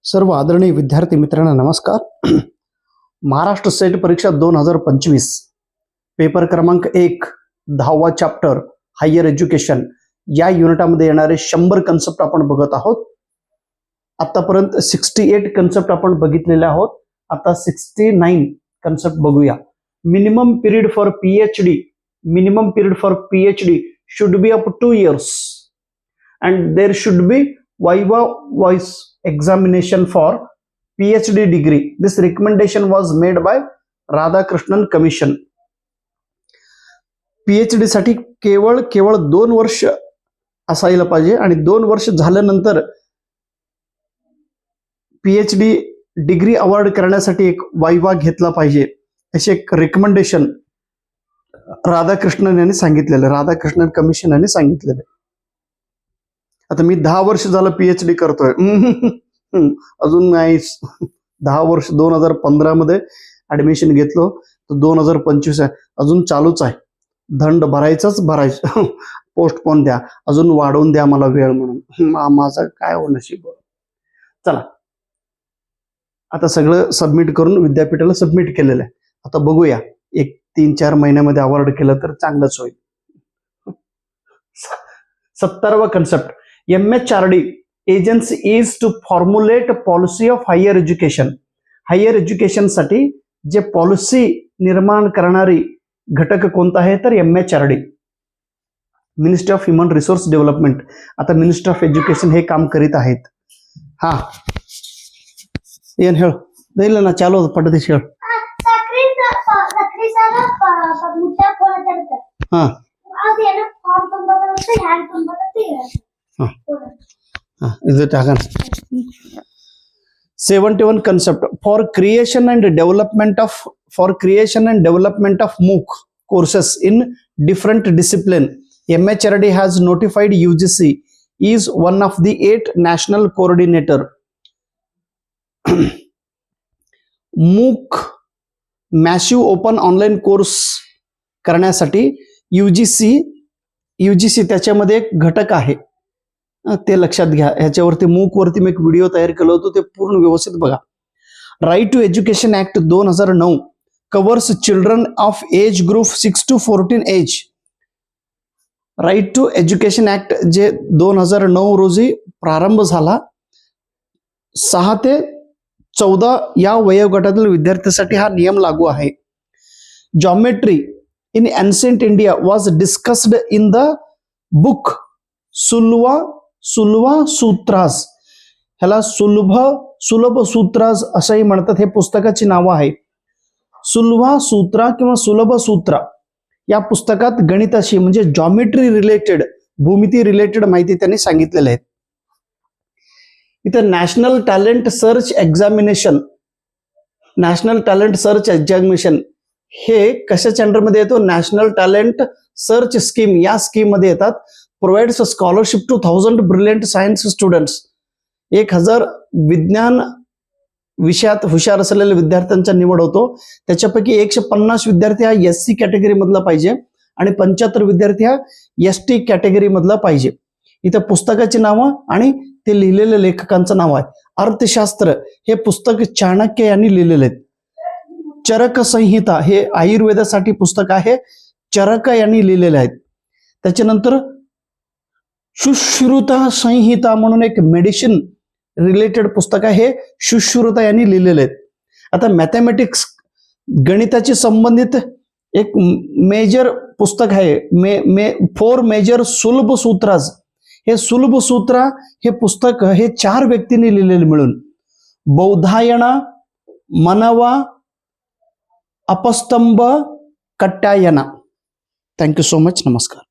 सर्व आदरणीय विद्यार्थी मित्रांना नमस्कार. महाराष्ट्र सेट परीक्षा 2025 पेपर क्रमांक 1 10वा चॅप्टर हायर एज्युकेशन या युनिटामध्ये येणारे 100 कन्सेप्ट आपण बघत आहोत. आतापर्यंत 68 कन्सेप्ट आपण बघितलेले आहोत. आता 69 कन्सेप्ट बघूया. Minimum period for PhD should be up 2 years and there should be viva voice examination for PhD degree. This recommendation was made by Radhakrishnan Commission. PhD साठी केवळ 2 वर्ष असायला पाहिजे आणि 2 वर्ष झाल्यानंतर PhD डिग्री अवॉर्ड करण्यासाठी एक वायवा घेतला पाहिजे असे एक रिकमेंडेशन राधाकृष्णन यांनी सांगितलेलं, राधाकृष्णन कमिशन यांनी सांगितलेलं. आता मी 10 वर्ष झालं PhD करतोय, अजून नाही. 10 वर्ष 2015 मध्ये ऍडमिशन घेतलो तर 2025 आहे, अजून चालूच आहे. दंड भरायचं पोस्टपोन द्या, अजून वाढवून द्या मला वेळ म्हणून. माझं काय हो नशीब. चला आता सगळं सबमिट करून विद्यापीठाला सबमिट केलेलं आहे. आता बघूया 3-4 महिन्यामध्ये अवॉर्ड केलं तर चांगलंच होईल. 17वा concept, MHRD agency is to formulate policy of higher education. Higher education साठी जे पॉलिसी निर्माण करणारी घटक कोणता आहे तर MHRD, ministry of human resource development. आता मिनिस्ट्री ऑफ एज्युकेशन हे काम करीत आहेत. हा ಏನ್ ಹೇಳು ಇಲ್ಲ ನಾ ಚಾಲೋ ಪಡ್ಡದಿ ಹೇಳು. ಹಾ 71 concept for creation and development of MOOC courses in different discipline. MHRD has notified UGC is one of the 8 national coordinator. MOOC massive open online course करण्यासाठी UGC त्याच्यामध्ये एक घटक आहे, ते लक्षात घ्या. ह्याच्यावरती MOOC वरती मी एक व्हिडिओ तयार केला होतो, ते पूर्ण व्यवस्थित बघा. Right to education act 2009 covers children of age group 6 to 14 age. Right to education act जे 2009 रोजी प्रारंभ झाला, 6 ते 14 या वयोगटातील विद्यार्थ्यांसाठी हा नियम लागू आहे. Geometry in ancient India was discussed in the book Sulba Sutras. ह्याला सुलभ सूत्रास असंही म्हणतात. हे पुस्तकाची नावं आहे. सुलभा सूत्रा किंवा सुलभ सूत्रा या पुस्तकात गणिताशी म्हणजे जॉमेट्री रिलेटेड, भूमिती रिलेटेड माहिती त्यांनी सांगितलेली आहे. इथं नॅशनल टॅलेंट सर्च एक्झामिनेशन हे कशाच्या अंडरमध्ये येतो? नॅशनल टॅलेंट सर्च स्कीम या स्कीम मध्ये येतात. Provides scholarship to 1000 brilliant science students. 1000 विज्ञान विषयात हुशार असलेल्या विद्यार्थ्यांचा निवड होतो. त्याच्यापैकी 150 विद्यार्थी हा SC कॅटेगरी मधला पाहिजे आणि 75 विद्यार्थी हा ST कॅटेगरी मधला पाहिजे. इथं पुस्तकाची नावं आणि ते लिहिलेल्या लेखकांचं नाव आहे. अर्थशास्त्र हे पुस्तक चाणक्य यांनी लिहिलेले आहेत. चरक संहिता हे आयुर्वेदासाठी पुस्तक आहे, चरक यांनी लिहिलेले आहेत. त्याच्यानंतर सुश्रुता संहिता म्हणून एक मेडिसिन रिलेटेड पुस्तक आहे, हे सुश्रुता यांनी लिहिलेले आहेत. आता मॅथमॅटिक्स गणिताची संबंधित एक मेजर पुस्तक आहे, 4 मेजर सुलभ सूत्रास. हे सुलभ सूत्रा हे पुस्तक हे 4 व्यक्तींनी लिहिलेले मिळून, Baudhayana, Manava, Apastamba, Katyayana. Thank you so much. नमस्कार.